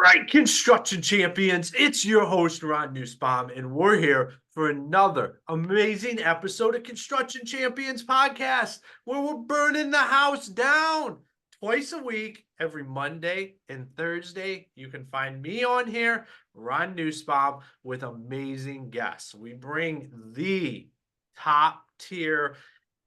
right, construction champions, it's your host, Ron Nussbaum, and we're here for another amazing episode of Construction Champions Podcast, where we're burning the house down twice a week, every Monday and Thursday. You can find me on here, Ron Nussbaum, with amazing guests. We bring the top tier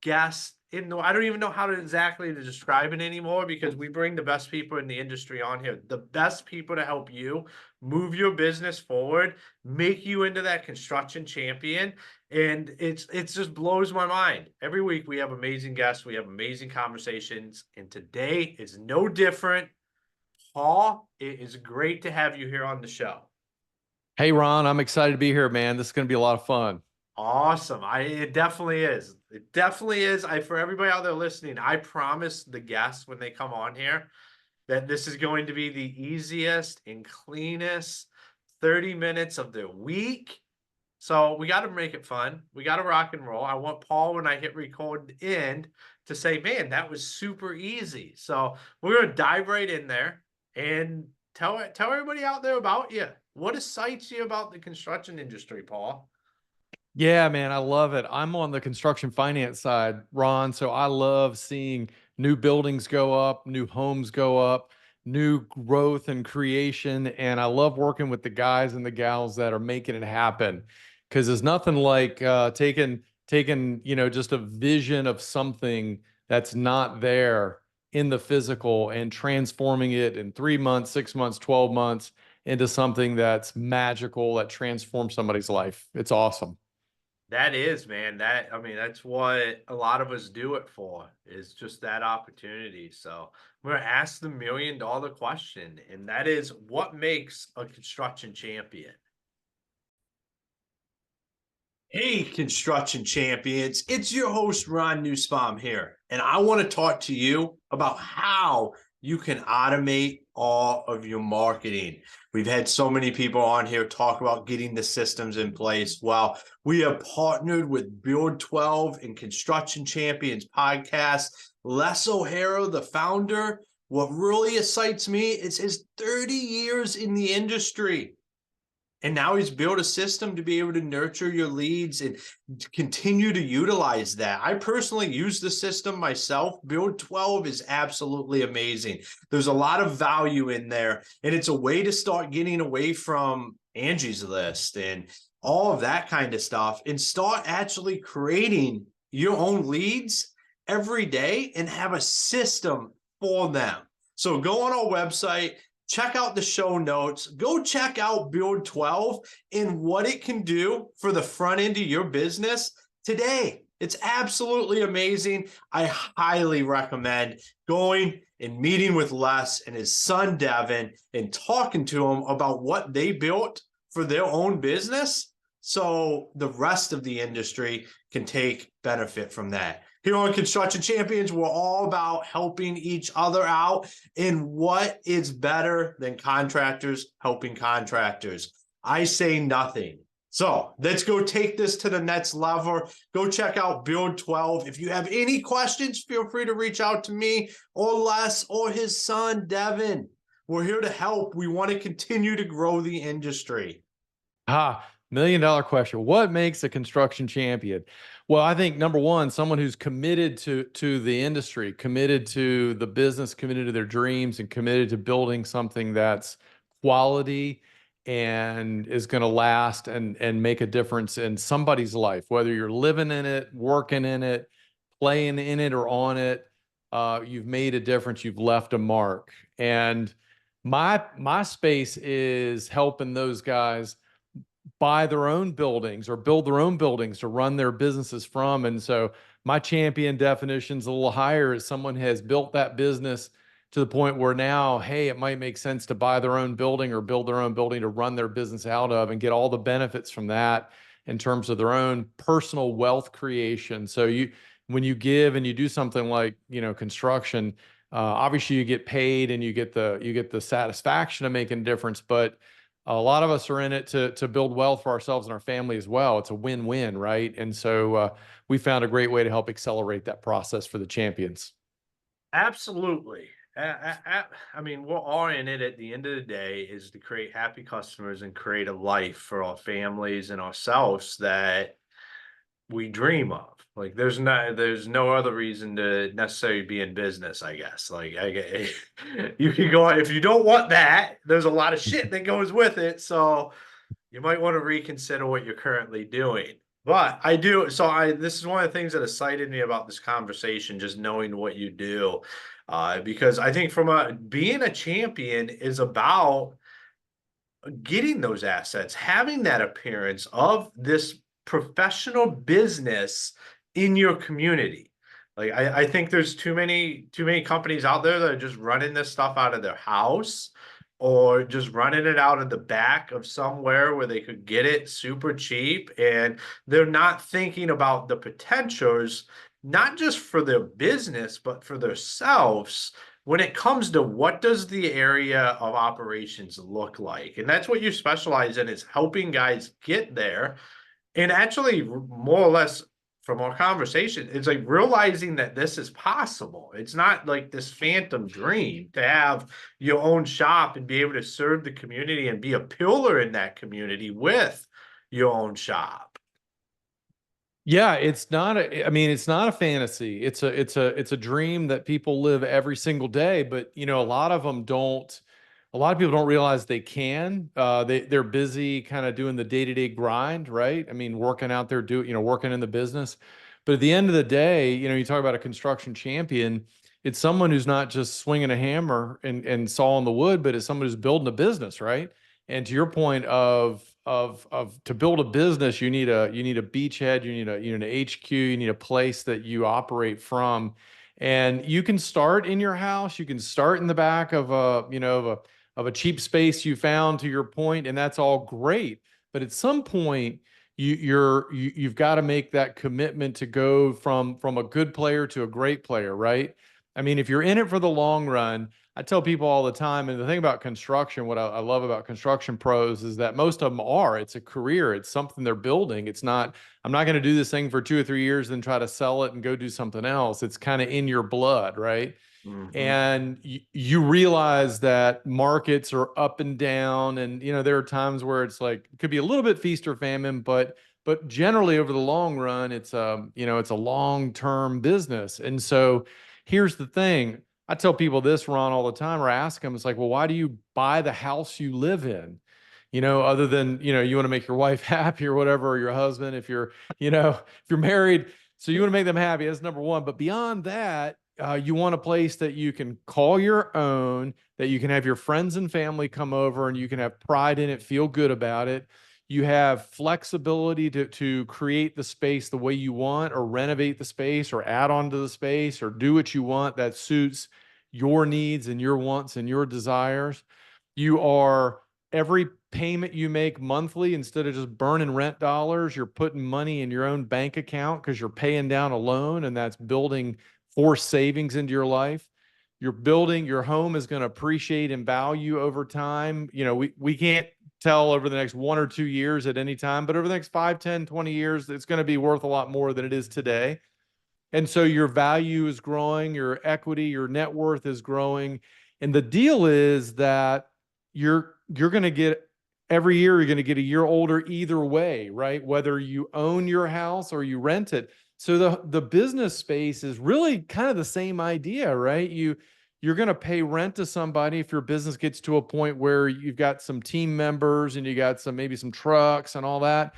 guests I don't even know how to exactly to describe it anymore, because we bring the best people in the industry on here, the best people to help you move your business forward, make you into that construction champion. And it's just blows my mind. Every week we have amazing guests, we have amazing conversations, and today is no different. Paul, it is great to have you here on the show. Hey, Ron, I'm excited to be here, man. This is going to be a lot of fun. Awesome. It definitely is. It definitely is. For everybody out there listening, I promise the guests when they come on here that this is going to be the easiest and cleanest 30 minutes of the week. So we got to make it fun. We got to rock and roll. I want Paul, when I hit record end, to say, man, that was super easy. So we're going to dive right in there and tell everybody out there about you. What excites you about the construction industry, Paul? Yeah, man, I love it. I'm on the construction finance side, Ron. So I love seeing new buildings go up, new homes go up, new growth and creation. And I love working with the guys and the gals that are making it happen. Because there's nothing like taking, just a vision of something that's not there in the physical and transforming it in 3 months, 6 months, 12 months into something that's magical, that transforms somebody's life. It's awesome. That is, man. That's what a lot of us do it for, is just that opportunity. So I'm going to ask the $1,000,000 question, and that is, what makes a construction champion? Hey, construction champions. It's your host, Ron Nussbaum here, and I want to talk to you about how you can automate all of your marketing. We've had so many people on here talk about getting the systems in place. Well, we have partnered with Build 12 and Construction Champions podcast. Les O'Hara, the founder, what really excites me is his 30 years in the industry. And now he's built a system to be able to nurture your leads and continue to utilize that. I personally use the system myself. Build 12 is absolutely amazing. There's a lot of value in there, and it's a way to start getting away from Angie's List and all of that kind of stuff and start actually creating your own leads every day and have a system for them. So go on our website, check out the show notes, go check out Build 12 and what it can do for the front end of your business today. It's absolutely amazing. I highly recommend going and meeting with Les and his son, Devin, and talking to him about what they built for their own business, so the rest of the industry can take benefit from that. Here on Construction Champions, we're all about helping each other out. And what is better than contractors helping contractors? I say nothing. So let's go take this to the next level. Go check out Build 12. If you have any questions, feel free to reach out to me or Les or his son, Devin. We're here to help. We want to continue to grow the industry. $1,000,000 question. What makes a construction champion? Well, I think number one, someone who's committed to the industry, committed to the business, committed to their dreams, and committed to building something that's quality and is going to last and make a difference in somebody's life, whether you're living in it, working in it, playing in it, or on it. You've made a difference. You've left a mark. And my space is helping those guys buy their own buildings or build their own buildings to run their businesses from. And so my champion definition is a little higher, as someone has built that business to the point where now, hey, it might make sense to buy their own building or build their own building to run their business out of and get all the benefits from that in terms of their own personal wealth creation. So when you give and you do something like, construction, obviously you get paid and you get the satisfaction of making a difference, but a lot of us are in it to build wealth for ourselves and our family as well. It's a win-win, right? And so we found a great way to help accelerate that process for the champions. Absolutely. I mean, we're all in it at the end of the day is to create happy customers and create a life for our families and ourselves that we dream of. Like there's no other reason to necessarily be in business, I guess. Like I get you can go if you don't want that, there's a lot of shit that goes with it. So you might want to reconsider what you're currently doing. But I do. So this is one of the things that excited me about this conversation, just knowing what you do. Because I think being a champion is about getting those assets, having that appearance of this professional business in your community. Like I think there's too many companies out there that are just running this stuff out of their house or just running it out of the back of somewhere where they could get it super cheap, and they're not thinking about the potentials, not just for their business but for themselves when it comes to what does the area of operations look like. And that's what you specialize in, is helping guys get there. And actually, more or less from our conversation, it's like realizing that this is possible. It's not like this phantom dream to have your own shop and be able to serve the community and be a pillar in that community with your own shop. Yeah, it's not I mean, it's not a fantasy. It's a dream that people live every single day, but you know, a lot of people don't realize they can. They're busy kind of doing the day-to-day grind, right? I mean, working out there, working in the business. But at the end of the day, you know, you talk about a construction champion, it's someone who's not just swinging a hammer and sawing the wood, but it's someone who's building a business, right? And to your point of to build a business, you need a beachhead, you need an HQ, you need a place that you operate from. And you can start in your house, you can start in the back of a cheap space you found, to your point, and that's all great. But at some point, you've got to make that commitment to go from a good player to a great player, right? I mean, if you're in it for the long run, I tell people all the time, and the thing about construction, what I love about construction pros is that most of them it's a career. It's something they're building. It's not, I'm not going to do this thing for 2 or 3 years, then try to sell it and go do something else. It's kind of in your blood, right? Mhm. And you realize that markets are up and down, and you know there are times where it's like it could be a little bit feast or famine, but generally over the long run it's a long-term business. And so here's the thing, I tell people this, Ron, all the time, or ask them, it's like, well, why do you buy the house you live in? You know, other than, you know, you want to make your wife happy or whatever, or your husband, if you're, if you're married, so you want to make them happy. That's number one. But beyond that, you want a place that you can call your own, that you can have your friends and family come over and you can have pride in it, feel good about it. You have flexibility to create the space the way you want, or renovate the space, or add on to the space, or do what you want that suits your needs and your wants and your desires. You are every payment you make monthly, instead of just burning rent dollars, you're putting money in your own bank account because you're paying down a loan, and that's building forced savings into your life. You're building your home is going to appreciate in value over time. You know, we can't tell over the next 1 or 2 years at any time, but over the next 5, 10, 20 years, it's going to be worth a lot more than it is today. And so your value is growing, your equity, your net worth is growing. And the deal is that you're going to get every year, you're going to get a year older either way, right? Whether you own your house or you rent it. So the business space is really kind of the same idea, right? You're going to pay rent to somebody if your business gets to a point where you've got some team members and you got maybe some trucks and all that.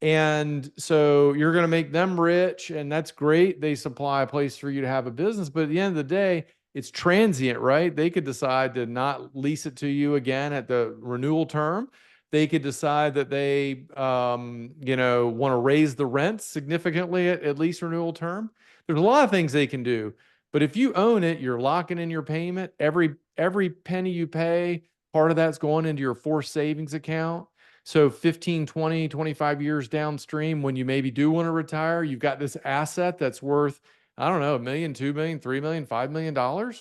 And so you're going to make them rich, and that's great. They supply a place for you to have a business, but at the end of the day, it's transient, right? They could decide to not lease it to you again at the renewal term. They could decide that they, want to raise the rent significantly at lease renewal term. There's a lot of things they can do, but if you own it, you're locking in your payment. Every penny you pay, part of that's going into your forced savings account. So 15, 20, 25 years downstream, when you maybe do want to retire, you've got this asset that's worth, I don't know, a million, 2 million, 3 million, $5 million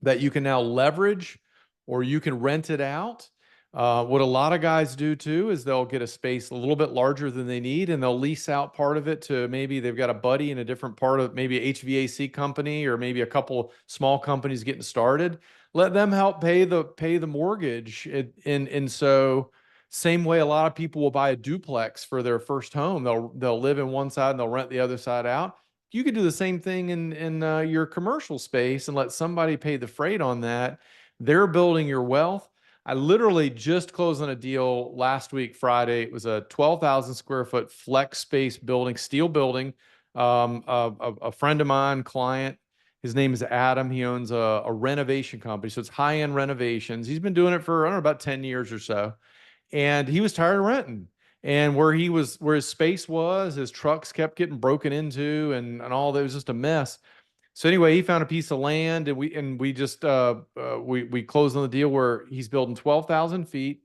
that you can now leverage, or you can rent it out. What a lot of guys do too is they'll get a space a little bit larger than they need, and they'll lease out part of it to, maybe they've got a buddy in a different part of, maybe a HVAC company, or maybe a couple small companies getting started. Let them help pay the mortgage. And so same way a lot of people will buy a duplex for their first home. They'll live in one side and they'll rent the other side out. You could do the same thing in your commercial space and let somebody pay the freight on that. They're building your wealth. I literally just closed on a deal last week, Friday. It was a 12,000 square foot flex space building, steel building. A friend of mine, client, his name is Adam. He owns a renovation company. So it's high-end renovations. He's been doing it for, I don't know, about 10 years or so. And he was tired of renting. And where his space was, his trucks kept getting broken into and all that. It was just a mess. So anyway, he found a piece of land, and we just we closed on the deal where he's building 12,000 feet.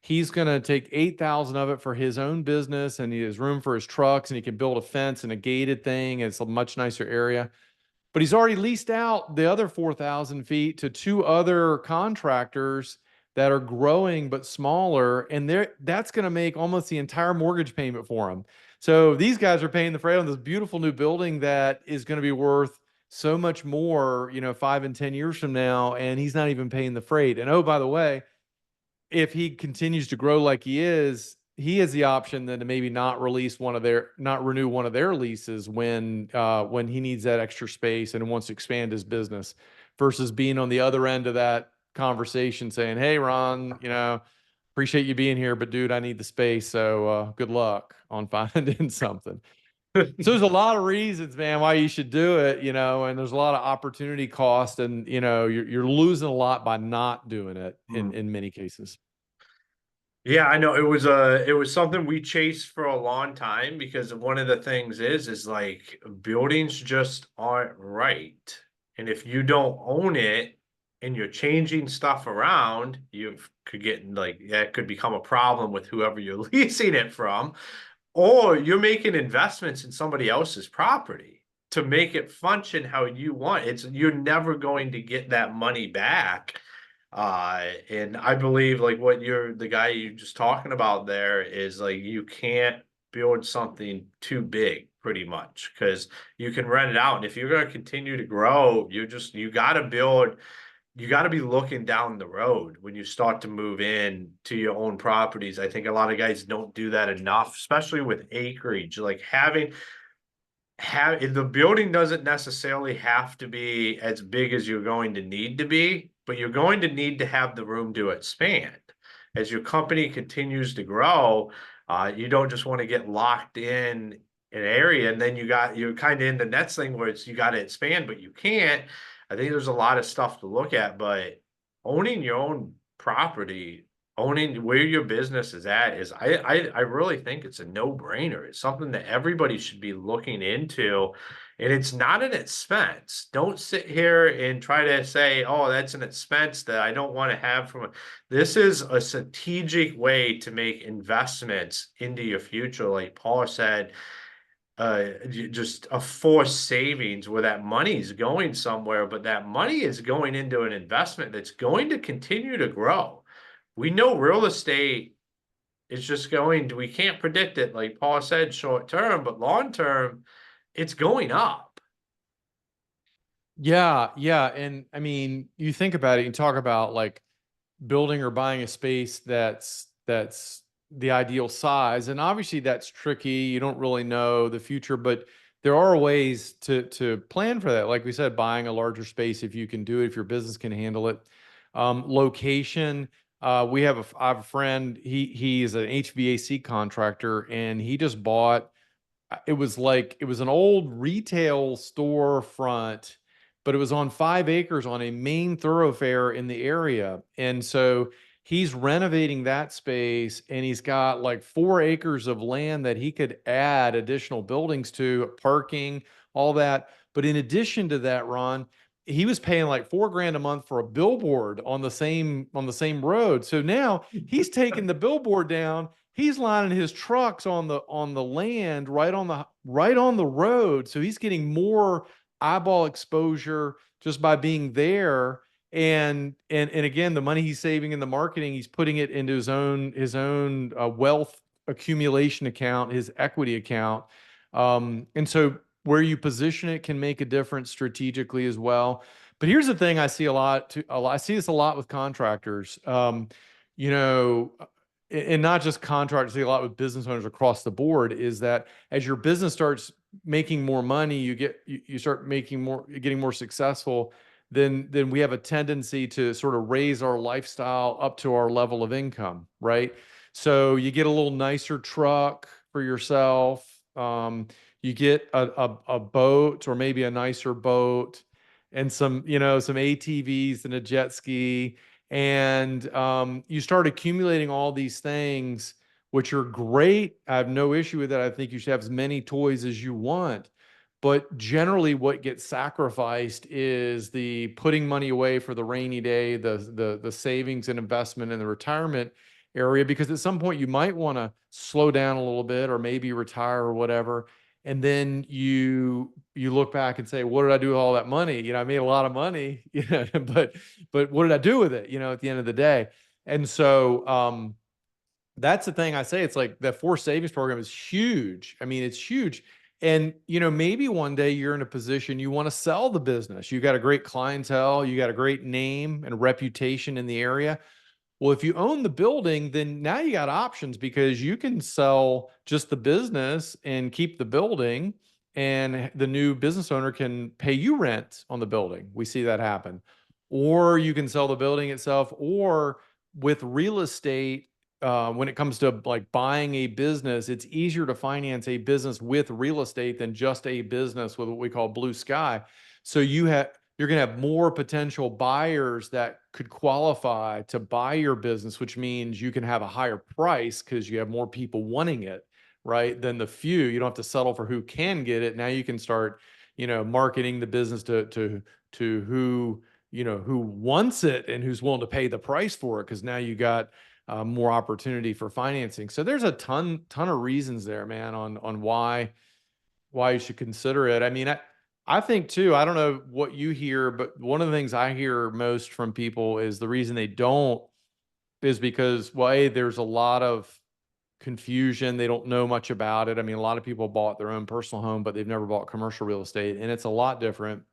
He's going to take 8,000 of it for his own business, and he has room for his trucks, and he can build a fence and a gated thing. And it's a much nicer area. But he's already leased out the other 4,000 feet to two other contractors that are growing but smaller, and that's going to make almost the entire mortgage payment for him. So these guys are paying the freight on this beautiful new building that is going to be worth so much more, 5 and 10 years from now, and he's not even paying the freight. And oh, by the way, if he continues to grow like he is, he has the option then to maybe not renew one of their leases when he needs that extra space and wants to expand his business, versus being on the other end of that conversation saying, "Hey, Ron, appreciate you being here, but dude, I need the space. So good luck on finding something." So there's a lot of reasons, man, why you should do it, and there's a lot of opportunity cost, and you're losing a lot by not doing it in many cases. Yeah, I know it was something we chased for a long time because one of the things is like buildings just aren't right. And if you don't own it and you're changing stuff around, you could get like that could become a problem with whoever you're leasing it from, or you're making investments in somebody else's property to make it function how you want. You're never going to get that money back. And I believe like what the guy you just talking about there is like you can't build something too big pretty much because you can rent it out. And if you're going to continue to grow, you got to you got to be looking down the road when you start to move in to your own properties. I think a lot of guys don't do that enough, especially with acreage. Like the building doesn't necessarily have to be as big as you're going to need to be, but you're going to need to have the room to expand. As your company continues to grow, you don't just want to get locked in an area and then you're kind of in the next thing where you got to expand, but you can't. I think there's a lot of stuff to look at, but owning your own property, owning where your business is at is I really think it's a no-brainer. It's something that everybody should be looking into, and it's not an expense. Don't sit here and try to say, oh, that's an expense that I don't want to have from this is a strategic way to make investments into your future, like Paul said, just a forced savings where that money is going somewhere, but that money is going into an investment that's going to continue to grow. We know real estate is just we can't predict it, like Paul said, short term, but long term, it's going up. Yeah, yeah. And I mean, you think about it, you talk about like building or buying a space that's the ideal size. And obviously that's tricky. You don't really know the future, but there are ways to plan for that. Like we said, buying a larger space if you can do it, if your business can handle it. Location. I have a friend, he is an HVAC contractor, and he just bought, it was an old retail store front, but it was on 5 acres on a main thoroughfare in the area. And so he's renovating that space, and he's got like 4 acres of land that he could add additional buildings to, parking, all that. But in addition to that, Ron, he was paying like 4 grand a month for a billboard on the same road. So now he's taking the billboard down. He's lining his trucks on the land right on the road. So he's getting more eyeball exposure just by being there. And again, the money he's saving in the marketing, he's putting it into his own wealth accumulation account, his equity account. And so where you position it can make a difference strategically as well. But here's the thing I see a lot too, I see this a lot with contractors. You know, and not just contractors, I see a lot with business owners across the board, is that as your business starts making more money, you start making more, getting more successful, then we have a tendency to sort of raise our lifestyle up to our level of income, right? So you get a little nicer truck for yourself. You get a boat, or maybe a nicer boat, and some, some ATVs and a jet ski. And you start accumulating all these things, which are great. I have no issue with that. I think you should have as many toys as you want. But generally, what gets sacrificed is the putting money away for the rainy day, the savings and investment in the retirement area, because at some point you might want to slow down a little bit, or maybe retire or whatever. And then you look back and say, what did I do with all that money? I made a lot of money, but what did I do with it, at the end of the day? And so that's the thing I say. It's like that forced savings program is huge. I mean, it's huge. And, maybe one day you're in a position you want to sell the business. You got a great clientele, you got a great name and reputation in the area. Well, if you own the building, then now you got options, because you can sell just the business and keep the building, and the new business owner can pay you rent on the building. We see that happen. Or you can sell the building itself, or with real estate, when it comes to like buying a business, it's easier to finance a business with real estate than just a business with what we call blue sky. So you're going to have more potential buyers that could qualify to buy your business, which means you can have a higher price because you have more people wanting it, right? Than the few. You don't have to settle for who can get it. Now you can start, marketing the business to who wants it and who's willing to pay the price for it, because now you got more opportunity for financing. So there's a ton of reasons there, man, on why you should consider it. I mean, I think too, I don't know what you hear, but one of the things I hear most from people is the reason they don't is because, well, A, there's a lot of confusion. They don't know much about it. I mean, a lot of people bought their own personal home, but they've never bought commercial real estate, and it's a lot different.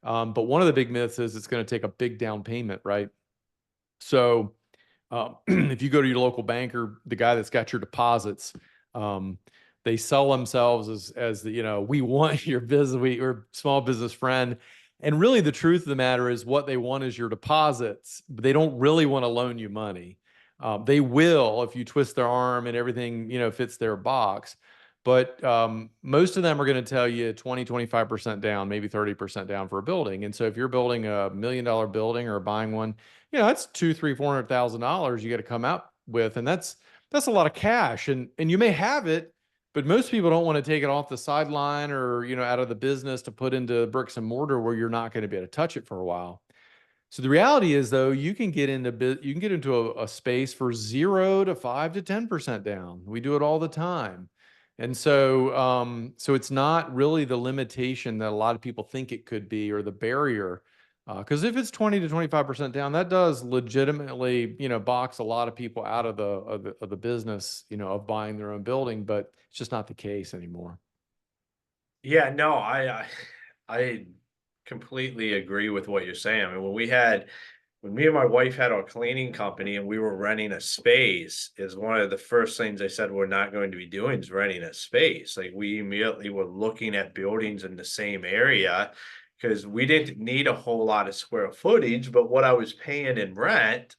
But one of the big myths is it's going to take a big down payment, right? So if you go to your local banker, the guy that's got your deposits, um, they sell themselves as the, we want your business, we're small business friend. And really the truth of the matter is what they want is your deposits, but they don't really want to loan you money. They will if you twist their arm and everything, fits their box. But most of them are going to tell you 20-25% down, maybe 30% down for a building. And so if you're building $1 million building or buying one, that's $200,000-$400,000 you got to come out with. And that's a lot of cash. And you may have it, but most people don't want to take it off the sideline or, out of the business to put into bricks and mortar where you're not going to be able to touch it for a while. So the reality is, though, you can get into a space for 0 to 5 to 10% down. We do it all the time. And so it's not really the limitation that a lot of people think it could be, or the barrier. Because if it's 20 to 25% down, that does legitimately, box a lot of people out of the business, of buying their own building, but it's just not the case anymore. Yeah, no, I completely agree with what you're saying. I mean, when me and my wife had our cleaning company and we were renting a space, is one of the first things I said we're not going to be doing is renting a space. Like, we immediately were looking at buildings in the same area, because we didn't need a whole lot of square footage, but what I was paying in rent,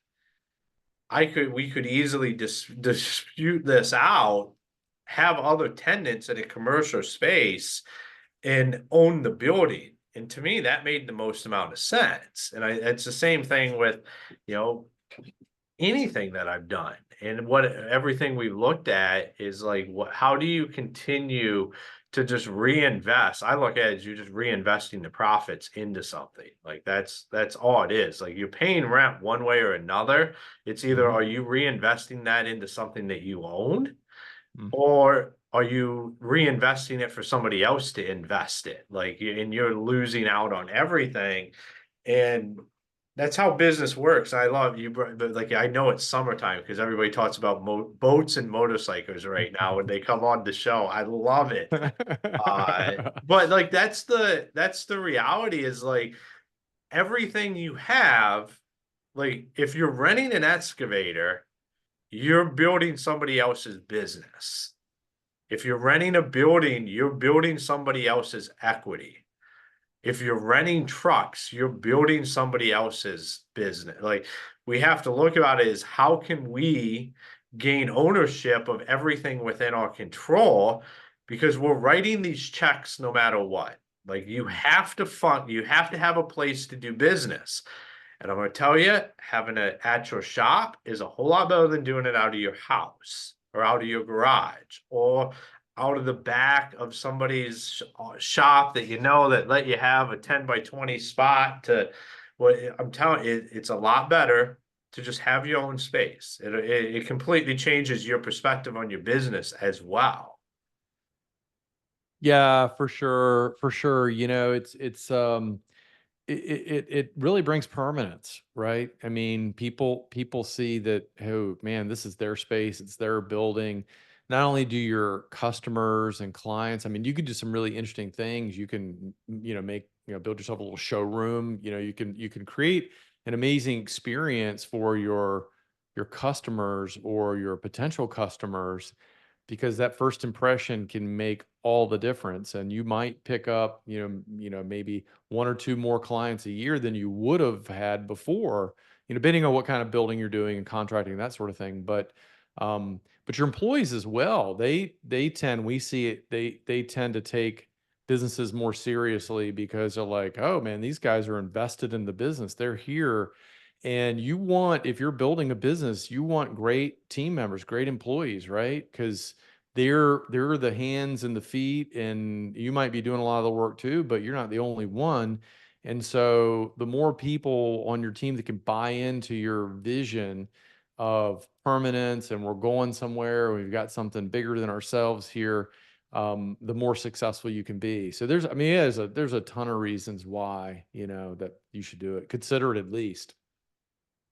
we could easily dispute this out, have other tenants in a commercial space, and own the building. And to me, that made the most amount of sense. And it's the same thing with, you know, anything that I've done. And everything we looked at is like, how do you continue to just reinvest? I look at it as you just reinvesting the profits into something. Like, that's all it is. Like, you're paying rent one way or another. It's either, are you reinvesting that into something that you own, or are you reinvesting it for somebody else to invest it? Like, and you're losing out on everything. And That's how business works. I love you, but like I know it's summertime because everybody talks about boats and motorcycles right now when they come on the show. I love it. But like that's the reality is like everything you have, like if you're renting an excavator, you're building somebody else's business. If you're renting a building, you're building somebody else's equity. If you're renting trucks, you're building somebody else's business. Like we have to look about it is how can we gain ownership of everything within our control because we're writing these checks no matter what. Like you have to have a place to do business. And I'm going to tell you, having it at your shop is a whole lot better than doing it out of your house or out of your garage or out of the back of somebody's shop that you know that let you have a 10 by 20 spot to well, I'm telling you, it's a lot better to just have your own space. It completely changes your perspective on your business as well. Yeah, for sure, for sure. It really brings permanence, right? I mean, people see that, oh man, this is their space, it's their building. Not only do your customers and clients, I mean, you could do some really interesting things. You can, make, build yourself a little showroom. You can create an amazing experience for your customers or your potential customers because that first impression can make all the difference, and you might pick up maybe one or two more clients a year than you would have had before, depending on what kind of building you're doing and contracting, that sort of thing. But your employees as well, they tend, we see it, they tend to take businesses more seriously because they're like, oh man, these guys are invested in the business, they're here. And if you're building a business, you want great team members, great employees, right? Because they're the hands and the feet, and you might be doing a lot of the work too, but you're not the only one. And so the more people on your team that can buy into your vision of permanence and we're going somewhere, we've got something bigger than ourselves here, the more successful you can be. So I mean, yeah, there's a ton of reasons why, that you should do it. Consider it at least.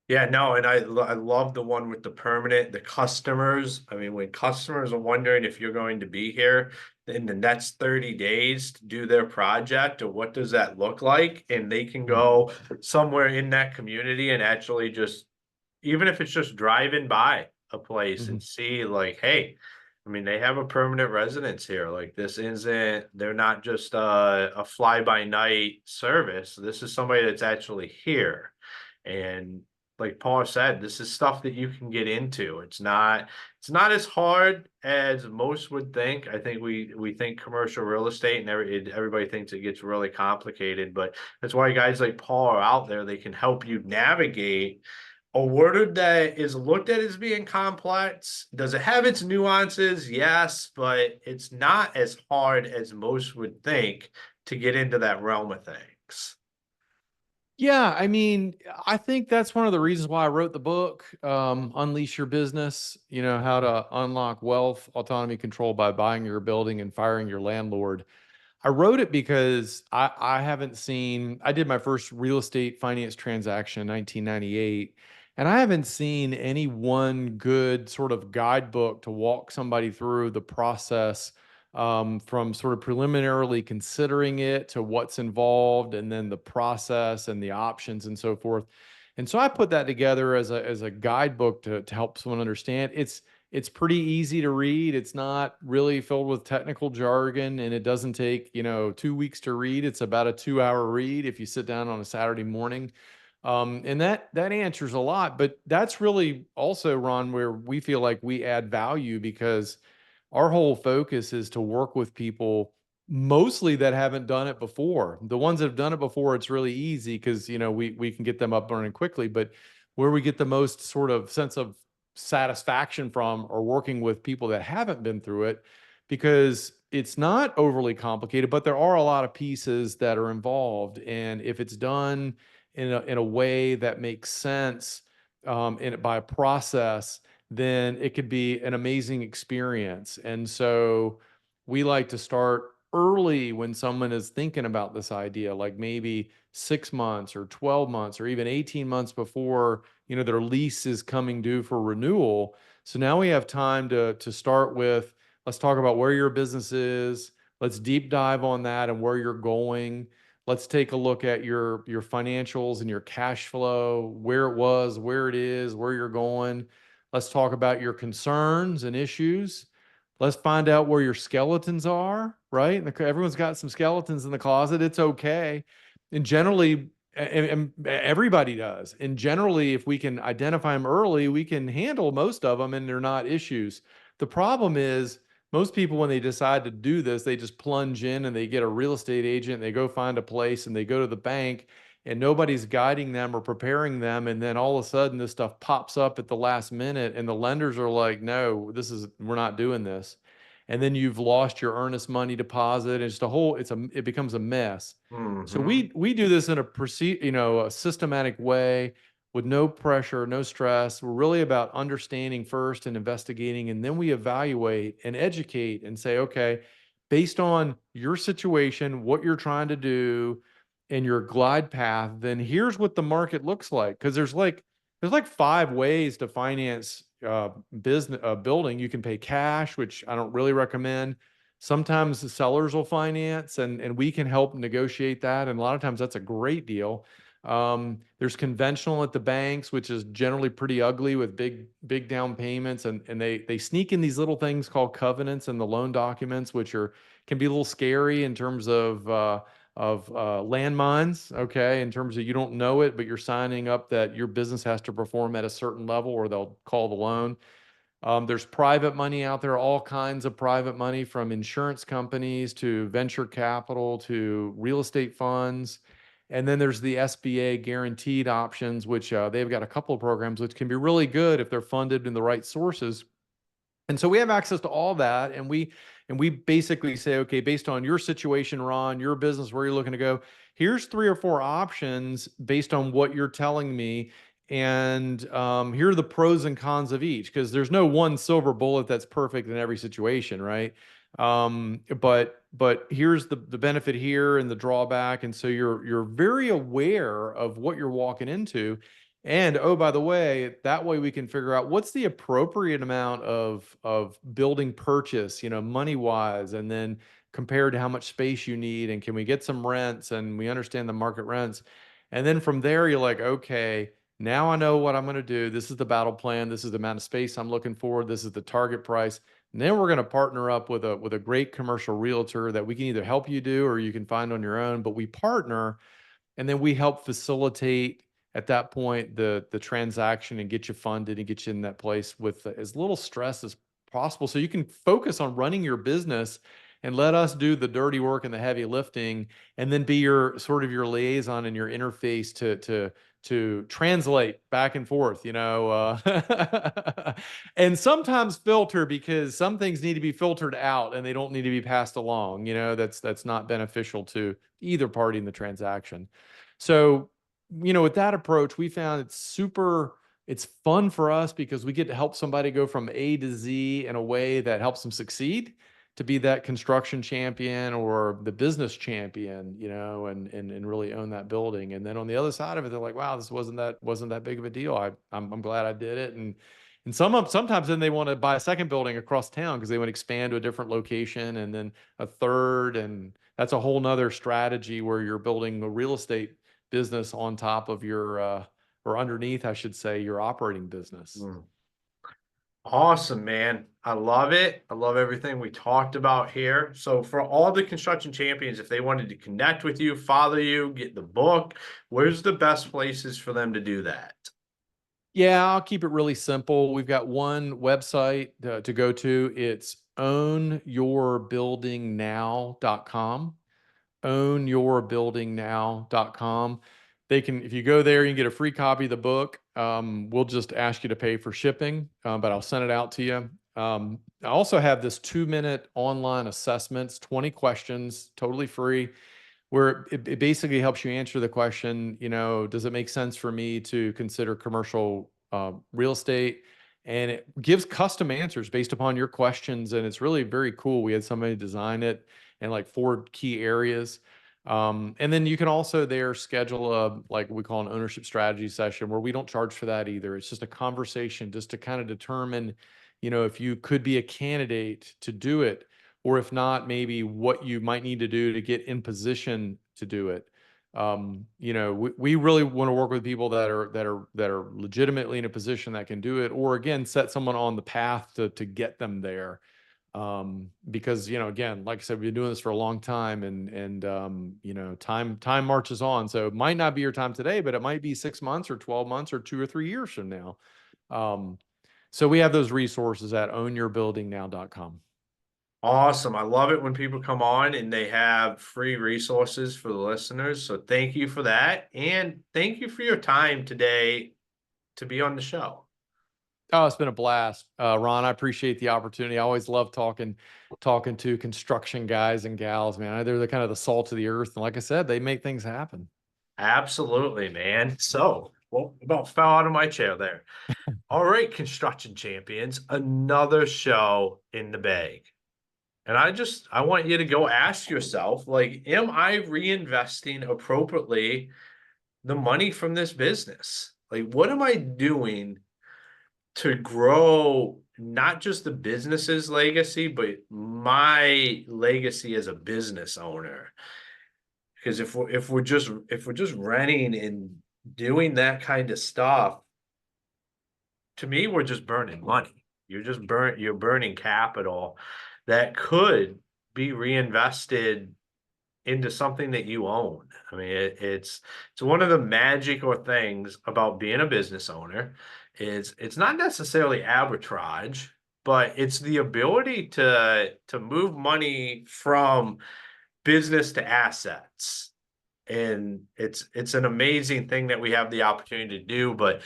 Yeah, no, and I love the one with the permanent, the customers. I mean, when customers are wondering if you're going to be here in the next 30 days to do their project, or what does that look like? And they can go somewhere in that community and actually just, even if it's just driving by a place Mhm. and see like, hey, I mean, they have a permanent residence here. Like this isn't, they're not just a fly by night service. This is somebody that's actually here. And like Paul said, this is stuff that you can get into. It's not as hard as most would think. I think we think commercial real estate and everybody thinks it gets really complicated, but that's why guys like Paul are out there. They can help you navigate a word that is looked at as being complex. Does it have its nuances? Yes, but it's not as hard as most would think to get into that realm of things. Yeah, I mean, I think that's one of the reasons why I wrote the book, Unleash Your Business, how to unlock wealth, autonomy, control by buying your building and firing your landlord. I wrote it because I haven't seen, I did my first real estate finance transaction in 1998, and I haven't seen any one good sort of guidebook to walk somebody through the process, from sort of preliminarily considering it to what's involved and then the process and the options and so forth. And so I put that together as a guidebook to help someone understand. It's pretty easy to read. It's not really filled with technical jargon, and it doesn't take, 2 weeks to read. It's about a 2-hour read if you sit down on a Saturday morning. And that answers a lot, but that's really also, Ron, where we feel like we add value because our whole focus is to work with people mostly that haven't done it before. The ones that have done it before, it's really easy because we can get them up running quickly. But where we get the most sort of sense of satisfaction from are working with people that haven't been through it, because it's not overly complicated, but there are a lot of pieces that are involved. And if it's done in a way that makes sense, by a process, then it could be an amazing experience. And so we like to start early when someone is thinking about this idea, like maybe 6 months or 12 months or even 18 months before, their lease is coming due for renewal. So now we have time to start with, let's talk about where your business is. Let's deep dive on that and where you're going. Let's take a look at your financials and your cash flow, where it was, where it is, where you're going. Let's talk about your concerns and issues. Let's find out where your skeletons are, right? Everyone's got some skeletons in the closet. It's okay. And generally, and everybody does. And generally, if we can identify them early, we can handle most of them and they're not issues. The problem is most people, when they decide to do this, they just plunge in and they get a real estate agent, and they go find a place and they go to the bank and nobody's guiding them or preparing them. And then all of a sudden this stuff pops up at the last minute and the lenders are like, no, we're not doing this. And then you've lost your earnest money deposit. It's it becomes a mess. So Mm-hmm. we do this in a systematic way with no pressure, no stress. We're really about understanding first and investigating, and then we evaluate and educate and say, okay, based on your situation, what you're trying to do, and your glide path, then here's what the market looks like. Because there's like 5 ways to finance business building. You can pay cash, which I don't really recommend. Sometimes the sellers will finance, and we can help negotiate that. And a lot of times that's a great deal. There's conventional at the banks, which is generally pretty ugly with big down payments, and they sneak in these little things called covenants in the loan documents, which can be a little scary in terms of landmines, okay, in terms of you don't know it, but you're signing up that your business has to perform at a certain level or they'll call the loan. There's private money out there, all kinds of private money, from insurance companies to venture capital to real estate funds. And then there's the SBA guaranteed options, which they've got a couple of programs which can be really good if they're funded in the right sources. And so we have access to all that, and we basically say, okay, based on your situation, Ron, your business, where you're looking to go, here's 3 or 4 options based on what you're telling me, and here are the pros and cons of each, because there's no one silver bullet that's perfect in every situation, right? But here's the benefit here and the drawback, and so you're very aware of what you're walking into. And oh, by the way, that way we can figure out what's the appropriate amount of building purchase, money wise, and then compared to how much space you need, and can we get some rents, and we understand the market rents. And then from there, you're like, okay, now I know what I'm going to do. This is the battle plan. This is the amount of space I'm looking for. This is the target price. And then we're going to partner up with a great commercial realtor that we can either help you do or you can find on your own. But we partner, and then we help facilitate at that point the transaction and get you funded and get you in that place with as little stress as possible, so you can focus on running your business and let us do the dirty work and the heavy lifting, and then be your sort of your liaison and your interface to translate back and forth, and sometimes filter, because some things need to be filtered out and they don't need to be passed along. That's not beneficial to either party in the transaction. So, with that approach, we found it's fun for us because we get to help somebody go from A to Z in a way that helps them succeed, to be that construction champion or the business champion, and really own that building. And then on the other side of it, they're like, wow, this wasn't that big of a deal. I'm glad I did it. And sometimes then they want to buy a second building across town because they want to expand to a different location, and then a third. And that's a whole nother strategy where you're building a real estate business on top of or underneath, I should say, your operating business. Mm. Awesome, man. I love it. I love everything we talked about here. So for all the construction champions, if they wanted to connect with you, follow you, get the book, where's the best places for them to do that? Yeah, I'll keep it really simple. We've got one website to go to. It's ownyourbuildingnow.com. Ownyourbuildingnow.com. If you go there, you can get a free copy of the book. We'll just ask you to pay for shipping, but I'll send it out to you. I also have this 2-minute online assessments, 20 questions, totally free, where it basically helps you answer the question, does it make sense for me to consider commercial real estate? and it gives custom answers based upon your questions. And it's really very cool. We had somebody design it in like 4 key areas. And then you can also there schedule a, like we call an ownership strategy session, where we don't charge for that either. It's just a conversation just to kind of determine, if you could be a candidate to do it, or if not, maybe what you might need to do to get in position to do it. We really want to work with people that are legitimately in a position that can do it, or again, set someone on the path to get them there. Because, again, like I said, we've been doing this for a long time, and time marches on. So it might not be your time today, but it might be 6 months or 12 months or 2 or 3 years from now. So we have those resources at ownyourbuildingnow.com. Awesome. I love it when people come on and they have free resources for the listeners. So thank you for that. And thank you for your time today to be on the show. Oh, it's been a blast. Ron, I appreciate the opportunity. I always love talking to construction guys and gals, man. They're the kind of the salt of the earth. And like I said, they make things happen. Absolutely, man. So, well, about fell out of my chair there. All right, construction champions, another show in the bag. And I want you to go ask yourself, like, am I reinvesting appropriately the money from this business? Like, what am I doing to grow not just the business's legacy, but my legacy as a business owner? Because if we're just renting and doing that kind of stuff, to me, we're just burning money. You're burning capital that could be reinvested into something that you own. I mean, it's one of the magical things about being a business owner is it's not necessarily arbitrage, but it's the ability to move money from business to assets. And it's an amazing thing that we have the opportunity to do, but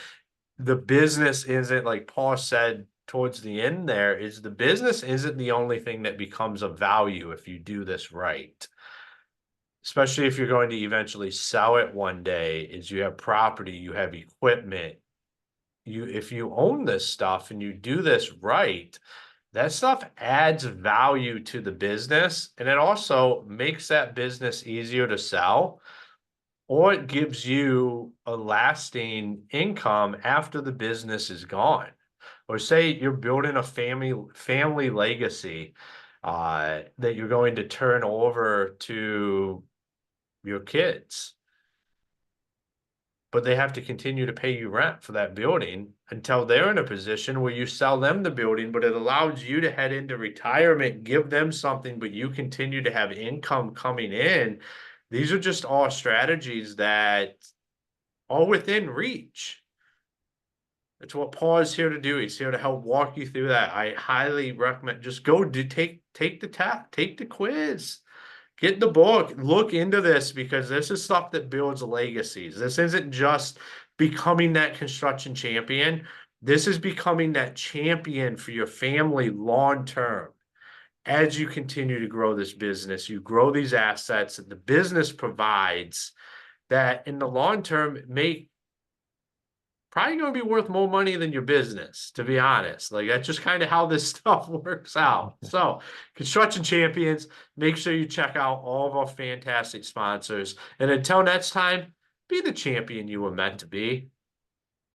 the business isn't, like Paul said towards the end there, is the business isn't the only thing that becomes of value if you do this right. Especially if you're going to eventually sell it one day, is you have property, you have equipment. If you own this stuff and you do this right, that stuff adds value to the business, and it also makes that business easier to sell, or it gives you a lasting income after the business is gone. Or say you're building a family legacy that you're going to turn over to your kids, but they have to continue to pay you rent for that building until they're in a position where you sell them the building, but it allows you to head into retirement, give them something, but you continue to have income coming in. These are just all strategies that are within reach. That's what Paul is here to do. He's here to help walk you through that. I highly recommend just go take the quiz. Get the book, look into this, because this is stuff that builds legacies. This isn't just becoming that construction champion. This is becoming that champion for your family long term. As you continue to grow this business, you grow these assets that the business provides that in the long term make probably going to be worth more money than your business, to be honest. Like, that's just kind of how this stuff works out. So, construction champions, make sure you check out all of our fantastic sponsors. And until next time, be the champion you were meant to be.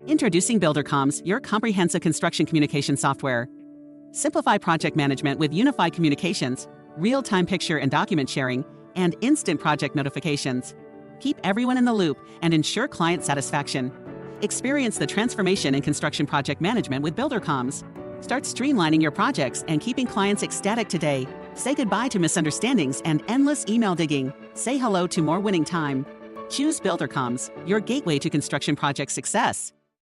Introducing BuilderComms, your comprehensive construction communication software. Simplify project management with unified communications, real-time picture and document sharing, and instant project notifications. Keep everyone in the loop and ensure client satisfaction. Experience the transformation in construction project management with BuilderComms. Start streamlining your projects and keeping clients ecstatic today. Say goodbye to misunderstandings and endless email digging. Say hello to more winning time. Choose BuilderComms, your gateway to construction project success.